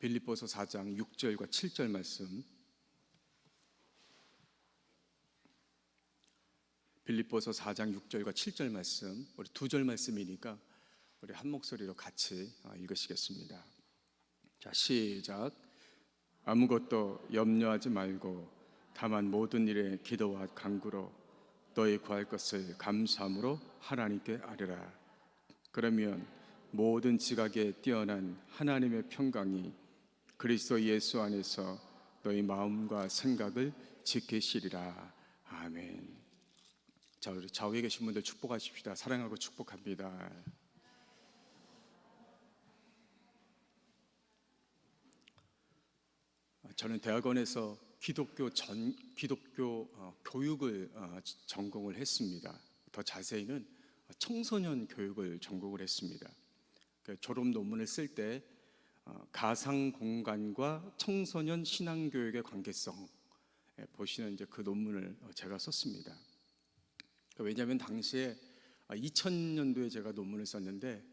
빌립보서 4장 6절과 7절 말씀, 빌립보서 4장 6절과 7절 말씀, 우리 두 절 말씀이니까 우리 한 목소리로 같이 읽으시겠습니다. 자, 시작. 아무것도 염려하지 말고 다만 모든 일에 기도와 간구로 너희 구할 것을 감사함으로 하나님께 아뢰라. 그러면 모든 지각에 뛰어난 하나님의 평강이 그리스도 예수 안에서 너희 마음과 생각을 지키시리라. 아멘. 자, 우리 좌우에 계신 분들 축복하십시다. 사랑하고 축복합니다. 저는 대학원에서 기독교 교육을 전공을 했습니다. 더 자세히는 청소년 교육을 전공을 했습니다. 졸업 논문을 쓸 때 가상 공간과 청소년 신앙 교육의 관계성, 보시는 이제 그 논문을 제가 썼습니다. 왜냐하면 당시에 2000년도에 제가 논문을 썼는데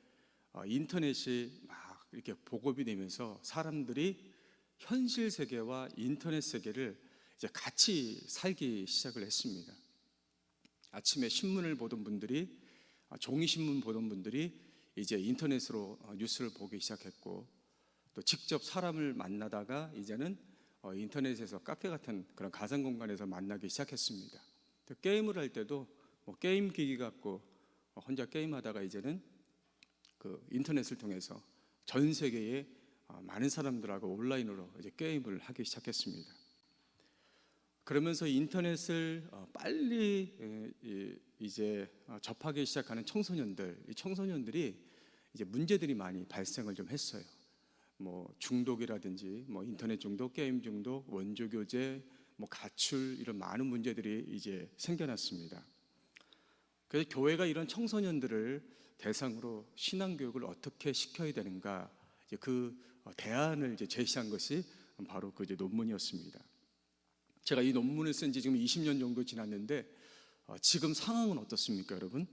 인터넷이 막 이렇게 보급이 되면서 사람들이 현실 세계와 인터넷 세계를 이제 같이 살기 시작을 했습니다. 아침에 신문을 보던 분들이, 종이 신문 보던 분들이 이제 인터넷으로 뉴스를 보기 시작했고, 또 직접 사람을 만나다가 이제는 인터넷에서 카페 같은 그런 가상 공간에서 만나기 시작했습니다. 또 게임을 할 때도 게임 기기 갖고 혼자 게임하다가 이제는 그 인터넷을 통해서 전 세계에 많은 사람들하고 온라인으로 이제 게임을 하기 시작했습니다. 그러면서 인터넷을 빨리 이제 접하기 시작하는 청소년들, 이 청소년들이 이제 문제들이 많이 발생을 좀 했어요. 중독이라든지 인터넷 중독, 게임 중독, 원조 교제, 가출, 이런 많은 문제들이 이제 생겨났습니다. 그래서 교회가 이런 청소년들을 대상으로 신앙 교육을 어떻게 시켜야 되는가, 이제 그 대안을 이제 제시한 것이 바로 그 이제 논문이었습니다. 제가 이 논문을 쓴 지 지금 20년 정도 지났는데 지금 상황은 어떻습니까, 여러분?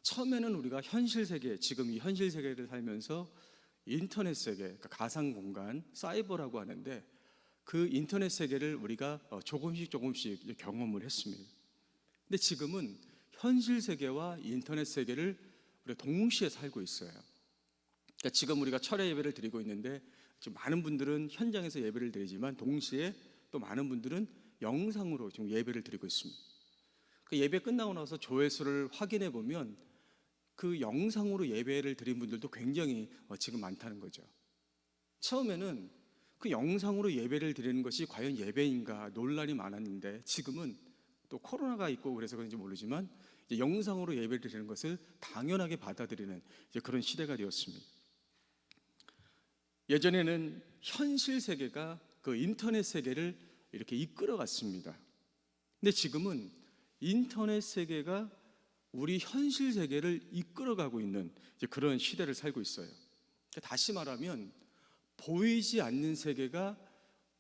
처음에는 우리가 현실 세계, 지금 이 현실 세계를 살면서 인터넷 세계, 그러니까 가상 공간, 사이버라고 하는데 그 인터넷 세계를 우리가 조금씩 경험을 했습니다. 근데 지금은 현실 세계와 인터넷 세계를 우리가 동시에 살고 있어요. 그러니까 지금 우리가 철야 예배를 드리고 있는데 지금 많은 분들은 현장에서 예배를 드리지만 동시에 또 많은 분들은 영상으로 지금 예배를 드리고 있습니다. 그 예배 끝나고 나서 조회수를 확인해 보면 그 영상으로 예배를 드린 분들도 굉장히 지금 많다는 거죠. 처음에는 그 영상으로 예배를 드리는 것이 과연 예배인가 논란이 많았는데 지금은 또 코로나가 있고 그래서 그런지 모르지만 이제 영상으로 예배를 드리는 것을 당연하게 받아들이는 이제 그런 시대가 되었습니다. 예전에는 현실 세계가 그 인터넷 세계를 이렇게 이끌어갔습니다. 근데 지금은 인터넷 세계가 우리 현실 세계를 이끌어가고 있는 이제 그런 시대를 살고 있어요. 다시 말하면 보이지 않는 세계가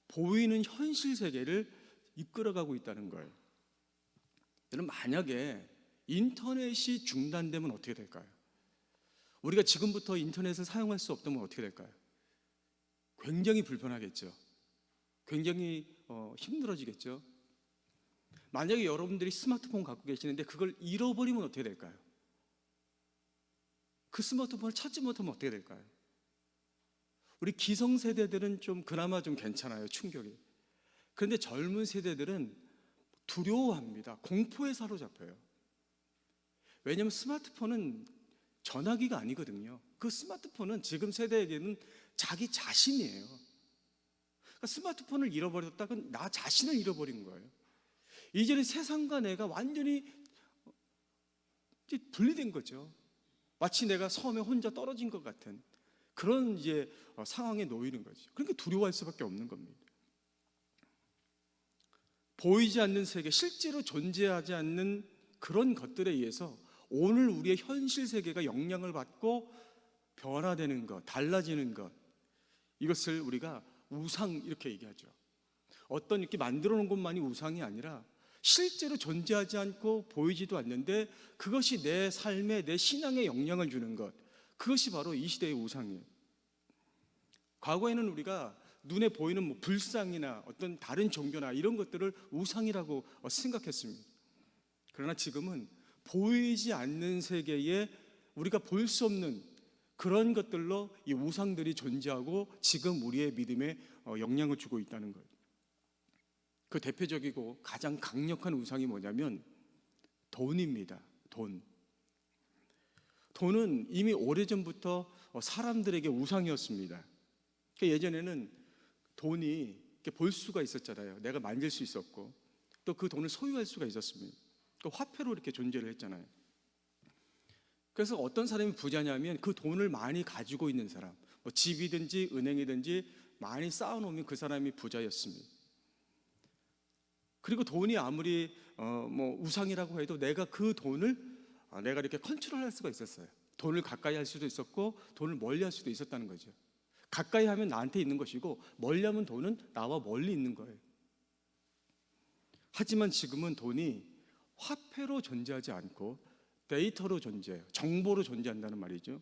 보이는 현실 세계를 이끌어가고 있다는 거예요. 여러분, 만약에 인터넷이 중단되면 어떻게 될까요? 우리가 지금부터 인터넷을 사용할 수 없다면 어떻게 될까요? 굉장히 불편하겠죠. 굉장히 힘들어지겠죠. 만약에 여러분들이 스마트폰 갖고 계시는데 그걸 잃어버리면 어떻게 될까요? 그 스마트폰을 찾지 못하면 어떻게 될까요? 우리 기성세대들은 좀 그나마 좀 괜찮아요, 충격이. 그런데 젊은 세대들은 두려워합니다. 공포에 사로잡혀요. 왜냐하면 스마트폰은 전화기가 아니거든요. 그 스마트폰은 지금 세대에게는 자기 자신이에요. 그러니까 스마트폰을 잃어버렸다면 나 자신을 잃어버린 거예요. 이제는 세상과 내가 완전히 분리된 거죠. 마치 내가 섬에 혼자 떨어진 것 같은 그런 이제 상황에 놓이는 거죠. 그러니까 두려워할 수밖에 없는 겁니다. 보이지 않는 세계, 실제로 존재하지 않는 그런 것들에 의해서 오늘 우리의 현실 세계가 영향을 받고 변화되는 것, 달라지는 것, 이것을 우리가 우상 이렇게 얘기하죠. 어떤 이렇게 만들어 놓은 것만이 우상이 아니라 실제로 존재하지 않고 보이지도 않는데 그것이 내 삶에, 내 신앙에 영향을 주는 것, 그것이 바로 이 시대의 우상이에요. 과거에는 우리가 눈에 보이는 뭐 불상이나 어떤 다른 종교나 이런 것들을 우상이라고 생각했습니다. 그러나 지금은 보이지 않는 세계에 우리가 볼 수 없는 그런 것들로 이 우상들이 존재하고 지금 우리의 믿음에 영향을 주고 있다는 거예요. 그 대표적이고 가장 강력한 우상이 뭐냐면 돈입니다. 돈은 이미 오래전부터 사람들에게 우상이었습니다. 예전에는 돈이 볼 수가 있었잖아요. 내가 만질 수 있었고 또 그 돈을 소유할 수가 있었습니다. 화폐로 이렇게 존재를 했잖아요. 그래서 어떤 사람이 부자냐면 그 돈을 많이 가지고 있는 사람, 뭐 집이든지 은행이든지 많이 쌓아놓으면 그 사람이 부자였습니다. 그리고 돈이 아무리 뭐 우상이라고 해도 내가 그 돈을 내가 이렇게 컨트롤할 수가 있었어요. 돈을 가까이 할 수도 있었고 돈을 멀리 할 수도 있었다는 거죠. 가까이 하면 나한테 있는 것이고 멀리 하면 돈은 나와 멀리 있는 거예요. 하지만 지금은 돈이 화폐로 존재하지 않고 데이터로 존재해요. 정보로 존재한다는 말이죠.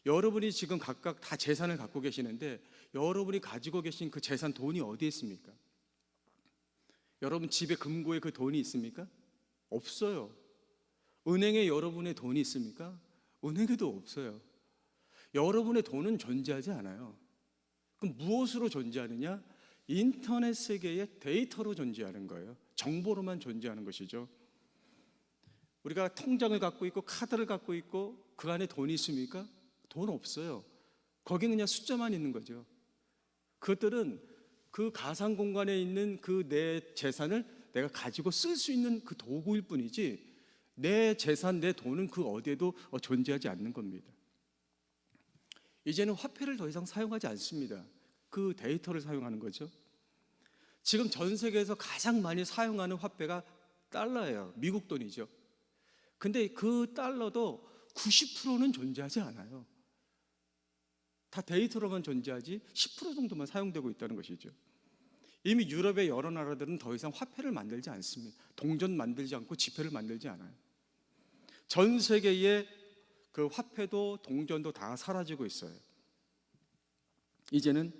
여러분이 지금 각각 다 재산을 갖고 계시는데 여러분이 가지고 계신 그 재산 돈이 어디에 있습니까? 여러분 집에 금고에 그 돈이 있습니까? 없어요. 은행에 여러분의 돈이 있습니까? 은행에도 없어요. 여러분의 돈은 존재하지 않아요. 그럼 무엇으로 존재하느냐? 인터넷 세계의 데이터로 존재하는 거예요. 정보로만 존재하는 것이죠. 우리가 통장을 갖고 있고 카드를 갖고 있고 그 안에 돈이 있습니까? 돈 없어요. 거기 그냥 숫자만 있는 거죠. 그것들은 그 가상 공간에 있는 그 내 재산을 내가 가지고 쓸 수 있는 그 도구일 뿐이지 내 재산, 내 돈은 그 어디에도 존재하지 않는 겁니다. 이제는 화폐를 더 이상 사용하지 않습니다. 그 데이터를 사용하는 거죠. 지금 전 세계에서 가장 많이 사용하는 화폐가 달러예요. 미국 돈이죠. 근데 그 달러도 90%는 존재하지 않아요. 다 데이터로만 존재하지 10% 정도만 사용되고 있다는 것이죠. 이미 유럽의 여러 나라들은 더 이상 화폐를 만들지 않습니다. 동전 만들지 않고 지폐를 만들지 않아요. 전 세계의 그 화폐도 동전도 다 사라지고 있어요. 이제는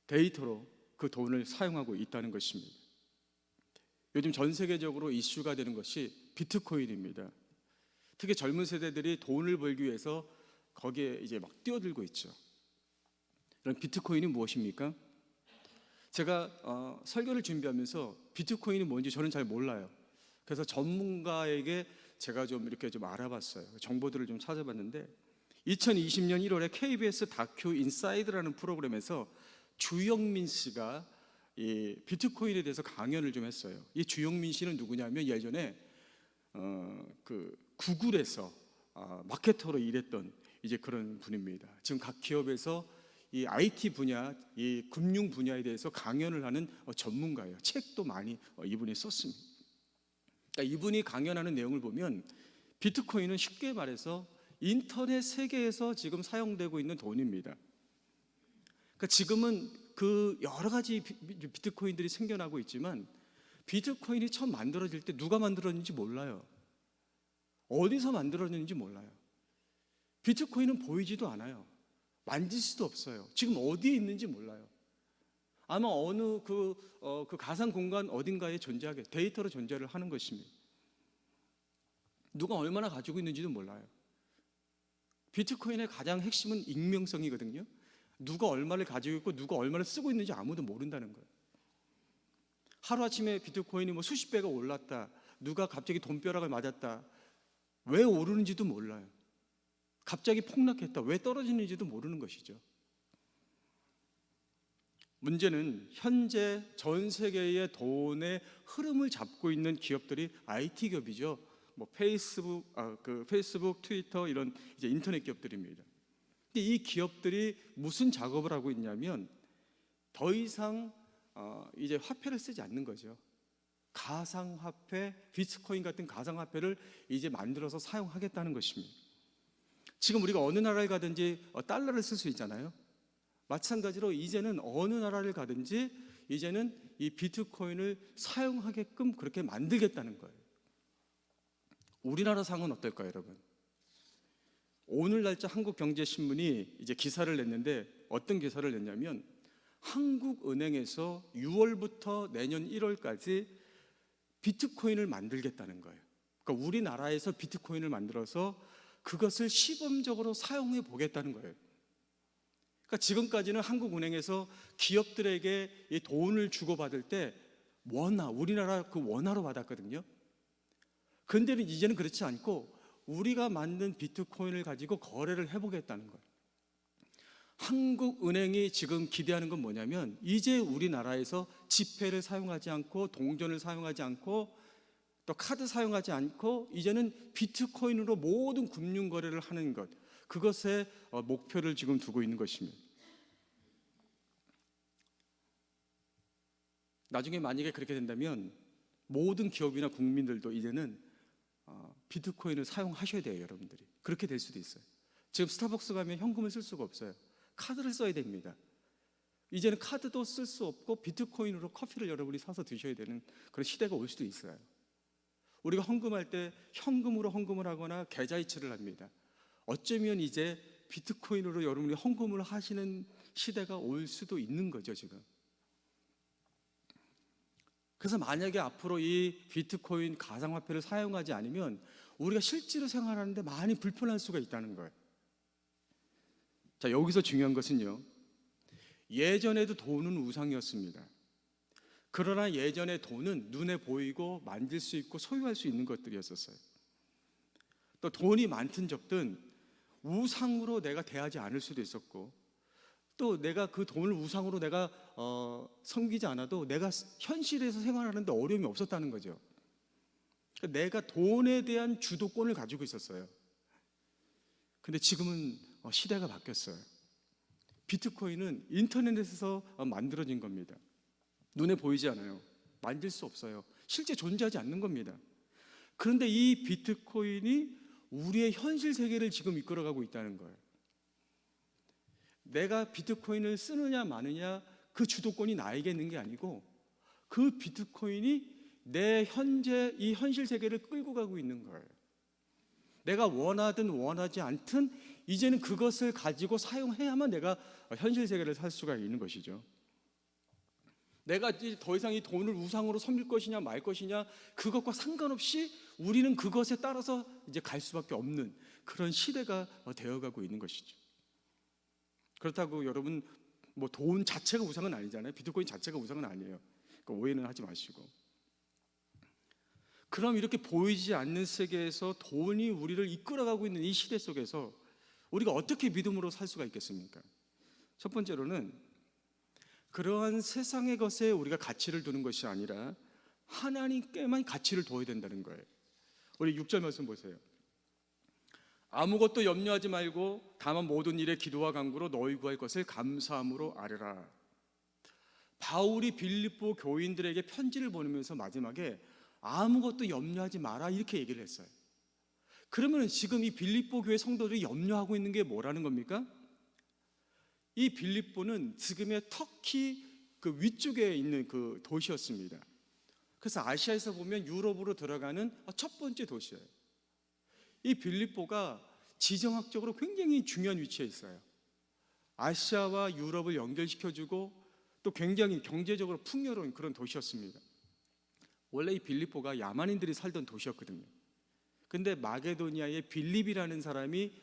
데이터로 그 돈을 사용하고 있다는 것입니다. 요즘 전 세계적으로 이슈가 되는 것이 비트코인입니다. 특히 젊은 세대들이 돈을 벌기 위해서 거기에 이제 막 뛰어들고 있죠. 그럼 비트코인이 무엇입니까? 제가 설교를 준비하면서 비트코인이 뭔지 저는 잘 몰라요. 그래서 전문가에게 제가 좀 이렇게 좀 알아봤어요. 정보들을 좀 찾아봤는데 2020년 1월에 KBS 다큐 인사이드라는 프로그램에서 주영민 씨가 이 비트코인에 대해서 강연을 좀 했어요. 이 주영민 씨는 누구냐면 예전에 그 구글에서 마케터로 일했던 이제 그런 분입니다. 지금 각 기업에서 이 IT 분야, 이 금융 분야에 대해서 강연을 하는 전문가예요. 책도 많이 이분이 썼습니다. 그러니까 이분이 강연하는 내용을 보면 비트코인은 쉽게 말해서 인터넷 세계에서 지금 사용되고 있는 돈입니다. 그러니까 지금은 그 여러 가지 비트코인들이 생겨나고 있지만 비트코인이 처음 만들어질 때 누가 만들었는지 몰라요. 어디서 만들어졌는지 몰라요. 비트코인은 보이지도 않아요. 만질 수도 없어요. 지금 어디에 있는지 몰라요. 아마 어느 그 가상 공간 어딘가에 존재하게 데이터로 존재를 하는 것입니다. 누가 얼마나 가지고 있는지도 몰라요. 비트코인의 가장 핵심은 익명성이거든요. 누가 얼마를 가지고 있고 누가 얼마를 쓰고 있는지 아무도 모른다는 거예요. 하루아침에 비트코인이 뭐 수십 배가 올랐다, 누가 갑자기 돈벼락을 맞았다, 왜 오르는지도 몰라요. 갑자기 폭락했다, 왜 떨어지는지도 모르는 것이죠. 문제는 현재 전 세계의 돈의 흐름을 잡고 있는 기업들이 IT 기업이죠. 뭐 페이스북, 트위터 이런 이제 인터넷 기업들입니다. 근데 이 기업들이 무슨 작업을 하고 있냐면 더 이상 이제 화폐를 쓰지 않는 거죠. 가상화폐, 비트코인 같은 가상화폐를 이제 만들어서 사용하겠다는 것입니다. 지금 우리가 어느 나라에 가든지 달러를 쓸 수 있잖아요. 마찬가지로 이제는 어느 나라를 가든지 이제는 이 비트코인을 사용하게끔 그렇게 만들겠다는 거예요. 우리나라 상은 어떨까요, 여러분? 오늘날짜 한국경제신문이 이제 기사를 냈는데 어떤 기사를 냈냐면 한국은행에서 6월부터 내년 1월까지 비트코인을 만들겠다는 거예요. 그러니까 우리나라에서 비트코인을 만들어서 그것을 시범적으로 사용해 보겠다는 거예요. 그러니까 지금까지는 한국은행에서 기업들에게 이 돈을 주고받을 때 원화, 우리나라 그 원화로 받았거든요. 그런데 이제는 그렇지 않고 우리가 만든 비트코인을 가지고 거래를 해보겠다는 거예요. 한국은행이 지금 기대하는 건 뭐냐면 이제 우리나라에서 지폐를 사용하지 않고 동전을 사용하지 않고 또 카드 사용하지 않고 이제는 비트코인으로 모든 금융 거래를 하는 것, 그것에 목표를 지금 두고 있는 것입니다. 나중에 만약에 그렇게 된다면 모든 기업이나 국민들도 이제는 비트코인을 사용하셔야 돼요, 여러분들이. 그렇게 될 수도 있어요. 지금 스타벅스 가면 현금을 쓸 수가 없어요. 카드를 써야 됩니다. 이제는 카드도 쓸 수 없고 비트코인으로 커피를 여러분이 사서 드셔야 되는 그런 시대가 올 수도 있어요. 우리가 헌금할 때 현금으로 헌금을 하거나 계좌이체를 합니다. 어쩌면 이제 비트코인으로 여러분이 헌금을 하시는 시대가 올 수도 있는 거죠, 지금. 그래서 만약에 앞으로 이 비트코인 가상화폐를 사용하지 않으면 우리가 실제로 생활하는데 많이 불편할 수가 있다는 거예요. 자, 여기서 중요한 것은요, 예전에도 돈은 우상이었습니다. 그러나 예전의 돈은 눈에 보이고 만질 수 있고 소유할 수 있는 것들이었어요. 또 돈이 많든 적든 우상으로 내가 대하지 않을 수도 있었고, 또 내가 그 돈을 우상으로 내가 섬기지 않아도 내가 현실에서 생활하는데 어려움이 없었다는 거죠. 내가 돈에 대한 주도권을 가지고 있었어요. 근데 지금은 시대가 바뀌었어요. 비트코인은 인터넷에서 만들어진 겁니다. 눈에 보이지 않아요. 만질 수 없어요. 실제 존재하지 않는 겁니다. 그런데 이 비트코인이 우리의 현실 세계를 지금 이끌어가고 있다는 거예요. 내가 비트코인을 쓰느냐 마느냐 그 주도권이 나에게 있는 게 아니고 그 비트코인이 내 현재 이 현실 세계를 끌고 가고 있는 거예요. 내가 원하든 원하지 않든 이제는 그것을 가지고 사용해야만 내가 현실 세계를 살 수가 있는 것이죠. 내가 이제 더 이상 이 돈을 우상으로 섬길 것이냐 말 것이냐 그것과 상관없이 우리는 그것에 따라서 이제 갈 수밖에 없는 그런 시대가 되어가고 있는 것이죠. 그렇다고 여러분 뭐 돈 자체가 우상은 아니잖아요. 비트코인 자체가 우상은 아니에요. 그러니까 오해는 하지 마시고. 그럼 이렇게 보이지 않는 세계에서 돈이 우리를 이끌어가고 있는 이 시대 속에서 우리가 어떻게 믿음으로 살 수가 있겠습니까? 첫 번째로는 그러한 세상의 것에 우리가 가치를 두는 것이 아니라 하나님께만 가치를 둬야 된다는 거예요. 우리 6절 말씀 보세요. 아무것도 염려하지 말고 다만 모든 일에 기도와 간구로 너희 구할 것을 감사함으로 아뢰라. 바울이 빌립보 교인들에게 편지를 보내면서 마지막에 아무것도 염려하지 마라 이렇게 얘기를 했어요. 그러면 지금 이 빌립보 교회 성도들이 염려하고 있는 게 뭐라는 겁니까? 이 빌립보는 지금의 터키 그 위쪽에 있는 그 도시였습니다. 그래서 아시아에서 보면 유럽으로 들어가는 첫 번째 도시예요. 이 빌립보가 지정학적으로 굉장히 중요한 위치에 있어요. 아시아와 유럽을 연결시켜주고 또 굉장히 경제적으로 풍요로운 그런 도시였습니다. 원래 이 빌립보가 야만인들이 살던 도시였거든요. 근데 마게도니아의 빌립이라는 사람이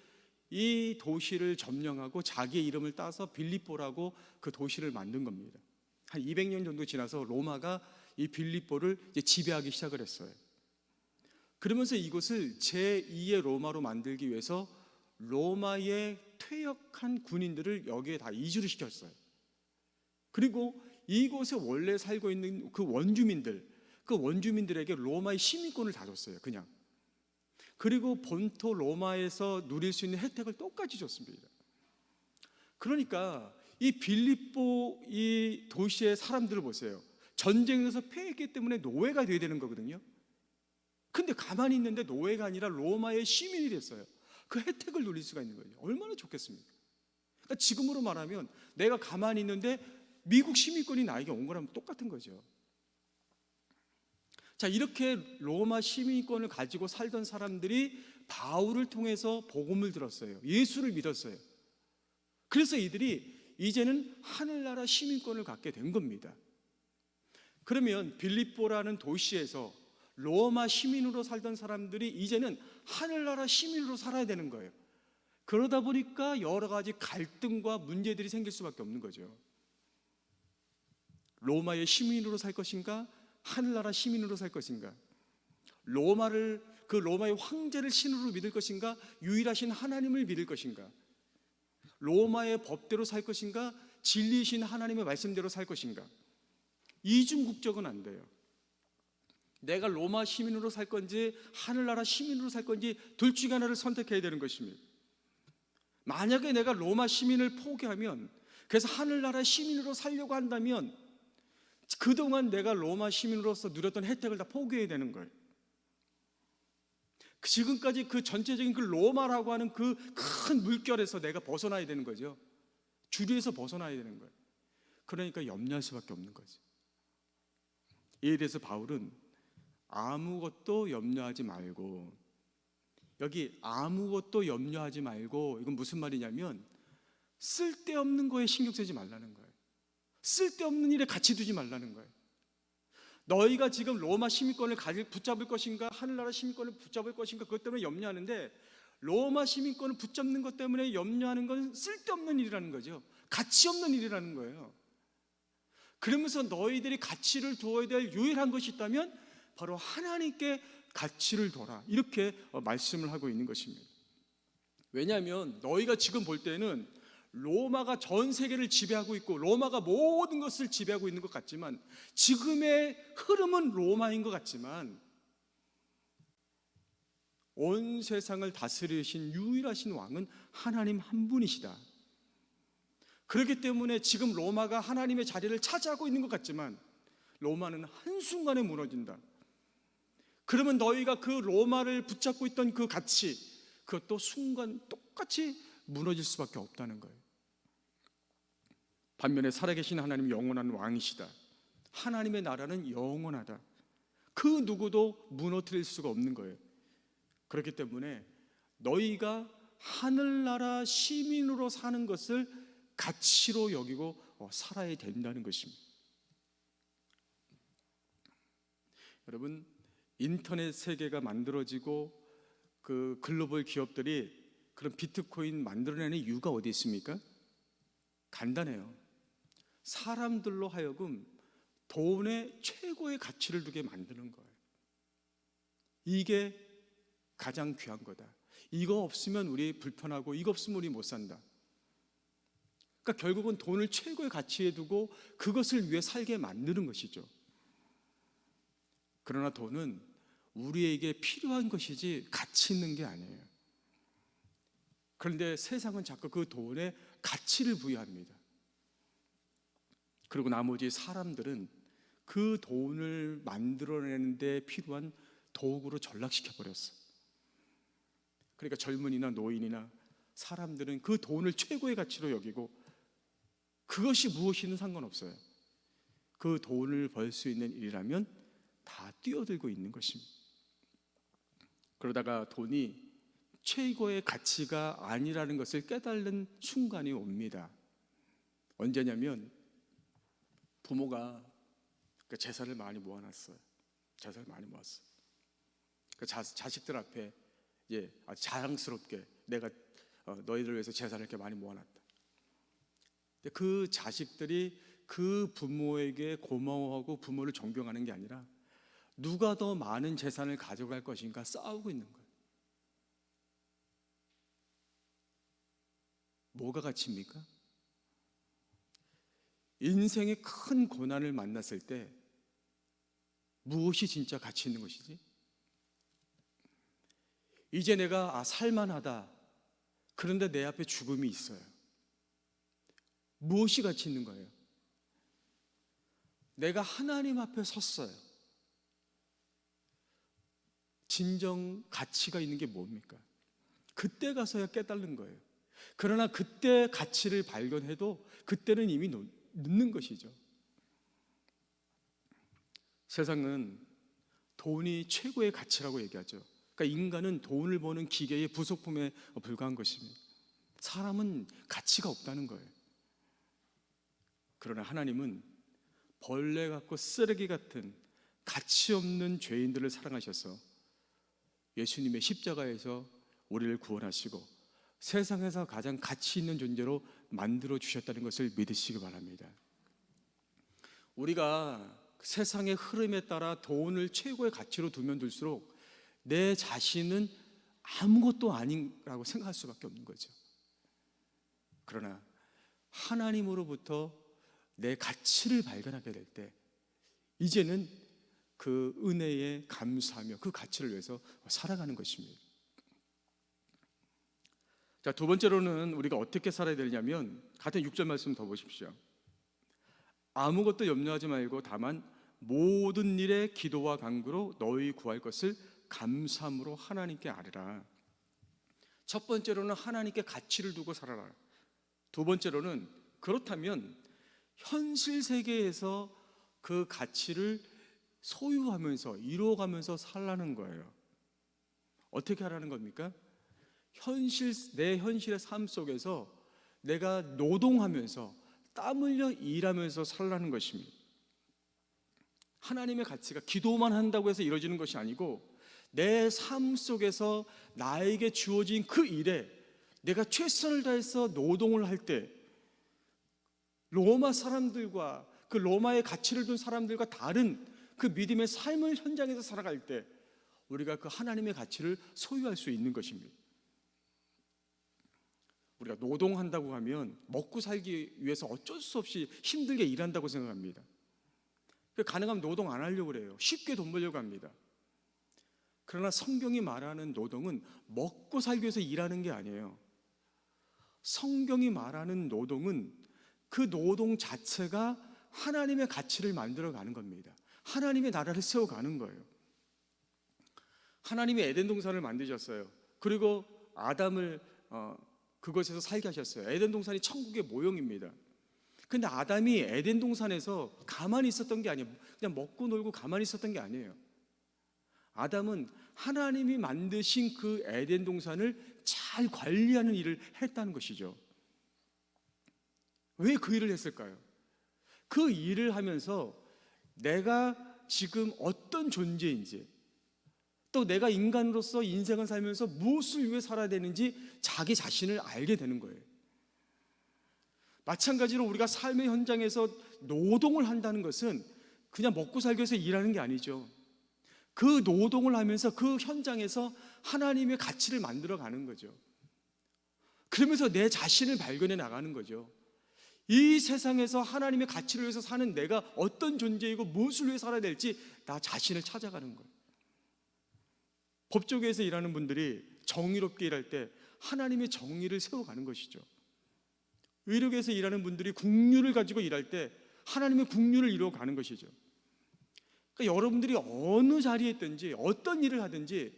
이 도시를 점령하고 자기의 이름을 따서 빌립보라고 그 도시를 만든 겁니다. 한 200년 정도 지나서 로마가 이 빌립보를 이제 지배하기 시작을 했어요. 그러면서 이곳을 제2의 로마로 만들기 위해서 로마의 퇴역한 군인들을 여기에 다 이주를 시켰어요. 그리고 이곳에 원래 살고 있는 그 원주민들에게 로마의 시민권을 다 줬어요. 그냥. 그리고 본토 로마에서 누릴 수 있는 혜택을 똑같이 줬습니다. 그러니까 이 빌립보 이 도시의 사람들을 보세요. 전쟁에서 패했기 때문에 노예가 돼야 되는 거거든요. 근데 가만히 있는데 노예가 아니라 로마의 시민이 됐어요. 그 혜택을 누릴 수가 있는 거예요. 얼마나 좋겠습니까? 그러니까 지금으로 말하면 내가 가만히 있는데 미국 시민권이 나에게 온 거랑 똑같은 거죠. 자, 이렇게 로마 시민권을 가지고 살던 사람들이 바울을 통해서 복음을 들었어요. 예수를 믿었어요. 그래서 이들이 이제는 하늘나라 시민권을 갖게 된 겁니다. 그러면 빌립보라는 도시에서 로마 시민으로 살던 사람들이 이제는 하늘나라 시민으로 살아야 되는 거예요. 그러다 보니까 여러 가지 갈등과 문제들이 생길 수밖에 없는 거죠. 로마의 시민으로 살 것인가? 하늘나라 시민으로 살 것인가? 그 로마의 황제를 신으로 믿을 것인가? 유일하신 하나님을 믿을 것인가? 로마의 법대로 살 것인가? 진리이신 하나님의 말씀대로 살 것인가? 이중 국적은 안 돼요. 내가 로마 시민으로 살 건지 하늘나라 시민으로 살 건지 둘 중에 하나를 선택해야 되는 것입니다. 만약에 내가 로마 시민을 포기하면, 그래서 하늘나라 시민으로 살려고 한다면 그동안 내가 로마 시민으로서 누렸던 혜택을 다 포기해야 되는 거예요. 지금까지 그 전체적인 그 로마라고 하는 그 큰 물결에서 내가 벗어나야 되는 거죠. 주류에서 벗어나야 되는 거예요. 그러니까 염려할 수밖에 없는 거죠. 이에 대해서 바울은 아무것도 염려하지 말고, 여기 아무것도 염려하지 말고, 이건 무슨 말이냐면 쓸데없는 거에 신경 쓰지 말라는 거예요. 쓸데없는 일에 같이 두지 말라는 거예요. 너희가 지금 로마 시민권을 붙잡을 것인가 하늘나라 시민권을 붙잡을 것인가 그것 때문에 염려하는데, 로마 시민권을 붙잡는 것 때문에 염려하는 건 쓸데없는 일이라는 거죠. 가치 없는 일이라는 거예요. 그러면서 너희들이 가치를 두어야 될 유일한 것이 있다면 바로 하나님께 가치를 둬라, 이렇게 말씀을 하고 있는 것입니다. 왜냐하면 너희가 지금 볼 때는 로마가 전 세계를 지배하고 있고 로마가 모든 것을 지배하고 있는 것 같지만, 지금의 흐름은 로마인 것 같지만 온 세상을 다스리신 유일하신 왕은 하나님 한 분이시다. 그렇기 때문에 지금 로마가 하나님의 자리를 차지하고 있는 것 같지만 로마는 한순간에 무너진다. 그러면 너희가 그 로마를 붙잡고 있던 그 가치, 그것도 순간 똑같이 무너질 수밖에 없다는 거예요. 반면에 살아계신 하나님 영원한 왕이시다. 하나님의 나라는 영원하다. 그 누구도 무너뜨릴 수가 없는 거예요. 그렇기 때문에 너희가 하늘나라 시민으로 사는 것을 가치로 여기고 살아야 된다는 것입니다. 여러분, 인터넷 세계가 만들어지고 그 글로벌 기업들이 그런 비트코인 만들어내는 이유가 어디 있습니까? 간단해요. 사람들로 하여금 돈의 최고의 가치를 두게 만드는 거예요. 이게 가장 귀한 거다. 이거 없으면 우리 불편하고 이거 없으면 우리 못 산다. 그러니까 결국은 돈을 최고의 가치에 두고 그것을 위해 살게 만드는 것이죠. 그러나 돈은 우리에게 필요한 것이지 가치 있는 게 아니에요. 그런데 세상은 자꾸 그 돈에 가치를 부여합니다. 그리고 나머지 사람들은 그 돈을 만들어내는 데 필요한 도구로 전락시켜 버렸어요. 그러니까 젊은이나 노인이나 사람들은 그 돈을 최고의 가치로 여기고 그것이 무엇이든 상관없어요. 그 돈을 벌 수 있는 일이라면 다 뛰어들고 있는 것입니다. 그러다가 돈이 최고의 가치가 아니라는 것을 깨달는 순간이 옵니다. 언제냐면 부모가 재산을 많이 모아놨어요. 재산을 많이 모았어요. 자식들 앞에 아주 자랑스럽게 내가 너희들을 위해서 재산을 이렇게 많이 모아놨다. 그 자식들이 그 부모에게 고마워하고 부모를 존경하는 게 아니라 누가 더 많은 재산을 가져갈 것인가 싸우고 있는 거예요. 뭐가 가치입니까? 인생의 큰 고난을 만났을 때 무엇이 진짜 가치 있는 것이지? 이제 내가 살만하다. 그런데 내 앞에 죽음이 있어요. 무엇이 가치 있는 거예요? 내가 하나님 앞에 섰어요. 진정 가치가 있는 게 뭡니까? 그때 가서야 깨달는 거예요. 그러나 그때 가치를 발견해도 그때는 이미 늦는 것이죠. 세상은 돈이 최고의 가치라고 얘기하죠. 그러니까 인간은 돈을 버는 기계의 부속품에 불과한 것입니다. 사람은 가치가 없다는 거예요. 그러나 하나님은 벌레 같고 쓰레기 같은 가치 없는 죄인들을 사랑하셔서 예수님의 십자가에서 우리를 구원하시고 세상에서 가장 가치 있는 존재로 만들어 주셨다는 것을 믿으시기 바랍니다. 우리가 세상의 흐름에 따라 돈을 최고의 가치로 두면 둘수록 내 자신은 아무것도 아니라고 생각할 수밖에 없는 거죠. 그러나 하나님으로부터 내 가치를 발견하게 될 때 이제는 그 은혜에 감사하며 그 가치를 위해서 살아가는 것입니다. 자, 두 번째로는 우리가 어떻게 살아야 되냐면 같은 6절 말씀 더 보십시오. 아무것도 염려하지 말고 다만 모든 일에 기도와 간구로 너희 구할 것을 감사함으로 하나님께 아뢰라. 첫 번째로는 하나님께 가치를 두고 살아라. 두 번째로는 그렇다면 현실 세계에서 그 가치를 소유하면서 이루어가면서 살라는 거예요. 어떻게 하라는 겁니까? 내 현실의 삶 속에서 내가 노동하면서 땀 흘려 일하면서 살라는 것입니다. 하나님의 가치가 기도만 한다고 해서 이루어지는 것이 아니고 내 삶 속에서 나에게 주어진 그 일에 내가 최선을 다해서 노동을 할 때 로마 사람들과 그 로마의 가치를 둔 사람들과 다른 그 믿음의 삶을 현장에서 살아갈 때 우리가 그 하나님의 가치를 소유할 수 있는 것입니다. 우리가 노동한다고 하면 먹고 살기 위해서 어쩔 수 없이 힘들게 일한다고 생각합니다. 가능하면 노동 안 하려고 그래요. 쉽게 돈 벌려고 합니다. 그러나 성경이 말하는 노동은 먹고 살기 위해서 일하는 게 아니에요. 성경이 말하는 노동은 그 노동 자체가 하나님의 가치를 만들어가는 겁니다. 하나님의 나라를 세워가는 거예요. 하나님이 에덴 동산을 만드셨어요. 그리고 아담을 그곳에서 살게 하셨어요. 에덴 동산이 천국의 모형입니다. 근데 아담이 에덴 동산에서 가만히 있었던 게 아니에요. 그냥 먹고 놀고 가만히 있었던 게 아니에요. 아담은 하나님이 만드신 그 에덴 동산을 잘 관리하는 일을 했다는 것이죠. 왜 그 일을 했을까요? 그 일을 하면서 내가 지금 어떤 존재인지, 또 내가 인간으로서 인생을 살면서 무엇을 위해 살아야 되는지 자기 자신을 알게 되는 거예요. 마찬가지로 우리가 삶의 현장에서 노동을 한다는 것은 그냥 먹고 살기 위해서 일하는 게 아니죠. 그 노동을 하면서 그 현장에서 하나님의 가치를 만들어 가는 거죠. 그러면서 내 자신을 발견해 나가는 거죠. 이 세상에서 하나님의 가치를 위해서 사는 내가 어떤 존재이고 무엇을 위해 살아야 될지 나 자신을 찾아가는 거예요. 법조계에서 일하는 분들이 정의롭게 일할 때 하나님의 정의를 세워가는 것이죠. 의료계에서 일하는 분들이 국률을 가지고 일할 때 하나님의 국률을 이루어가는 것이죠. 그러니까 여러분들이 어느 자리에 있든지 어떤 일을 하든지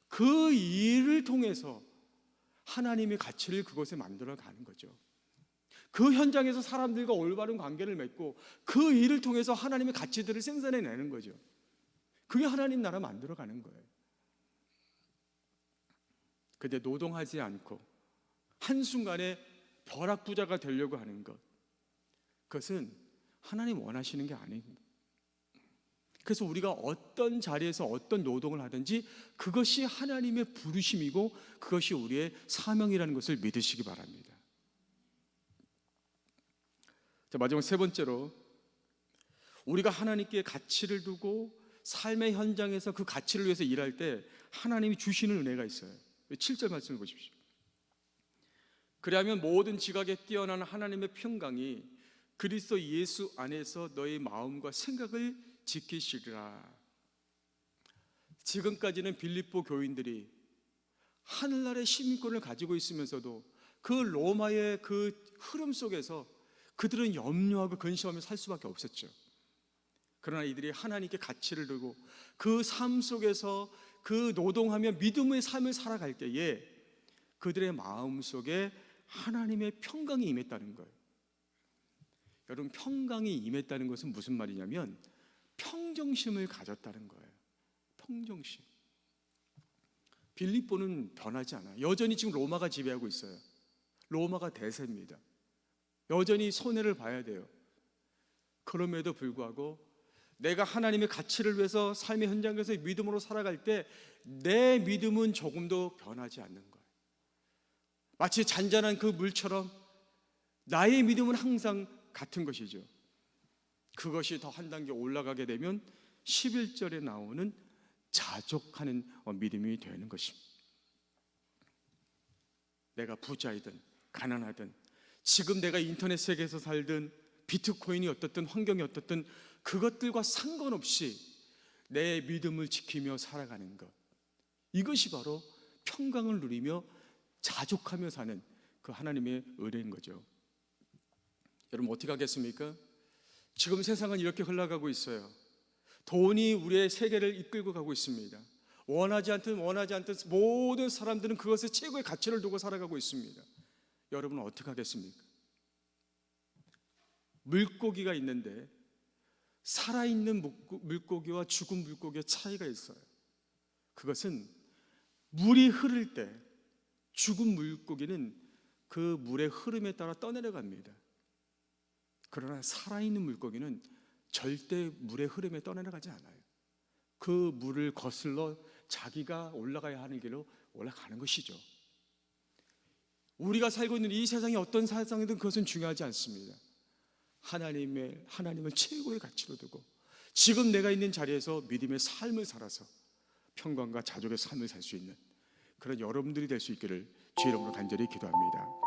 그 일을 통해서 하나님의 가치를 그곳에 만들어가는 거죠. 그 현장에서 사람들과 올바른 관계를 맺고 그 일을 통해서 하나님의 가치들을 생산해내는 거죠. 그게 하나님 나라 만들어가는 거예요. 근데 노동하지 않고 한순간에 벼락부자가 되려고 하는 것, 그것은 하나님 원하시는 게 아닙니다. 그래서 우리가 어떤 자리에서 어떤 노동을 하든지 그것이 하나님의 부르심이고 그것이 우리의 사명이라는 것을 믿으시기 바랍니다. 자, 마지막 세 번째로 우리가 하나님께 가치를 두고 삶의 현장에서 그 가치를 위해서 일할 때 하나님이 주시는 은혜가 있어요. 7절 말씀을 보십시오. 그리하면 모든 지각에 뛰어난 하나님의 평강이 그리스도 예수 안에서 너의 마음과 생각을 지키시리라. 지금까지는 빌립보 교인들이 하늘나라의 시민권을 가지고 있으면서도 그 로마의 그 흐름 속에서 그들은 염려하고 근심하며 살 수밖에 없었죠. 그러나 이들이 하나님께 가치를 두고 그 삶 속에서 그 노동하며 믿음의 삶을 살아갈 때에 그들의 마음 속에 하나님의 평강이 임했다는 거예요. 여러분, 평강이 임했다는 것은 무슨 말이냐면 평정심을 가졌다는 거예요. 평정심. 빌립보는 변하지 않아요. 여전히 지금 로마가 지배하고 있어요. 로마가 대세입니다. 여전히 손해를 봐야 돼요. 그럼에도 불구하고 내가 하나님의 가치를 위해서 삶의 현장에서 믿음으로 살아갈 때 내 믿음은 조금도 변하지 않는 거예요. 마치 잔잔한 그 물처럼 나의 믿음은 항상 같은 것이죠. 그것이 더 한 단계 올라가게 되면 11절에 나오는 자족하는 믿음이 되는 것입니다. 내가 부자이든 가난하든 지금 내가 인터넷 세계에서 살든 비트코인이 어떻든 환경이 어떻든 그것들과 상관없이 내 믿음을 지키며 살아가는 것, 이것이 바로 평강을 누리며 자족하며 사는 그 하나님의 은혜인 거죠. 여러분 어떻게 하겠습니까? 지금 세상은 이렇게 흘러가고 있어요. 돈이 우리의 세계를 이끌고 가고 있습니다. 원하지 않든 모든 사람들은 그것에 최고의 가치를 두고 살아가고 있습니다. 여러분은 어떻게 하겠습니까? 물고기가 있는데 살아있는 물고기와 죽은 물고기의 차이가 있어요. 그것은 물이 흐를 때 죽은 물고기는 그 물의 흐름에 따라 떠내려갑니다. 그러나 살아있는 물고기는 절대 물의 흐름에 떠내려가지 않아요. 그 물을 거슬러 자기가 올라가야 하는 길로 올라가는 것이죠. 우리가 살고 있는 이 세상이 어떤 세상이든 그것은 중요하지 않습니다. 하나님을 최고의 가치로 두고 지금 내가 있는 자리에서 믿음의 삶을 살아서 평강과 자족의 삶을 살 수 있는 그런 여러분들이 될 수 있기를 주의 이름으로 간절히 기도합니다.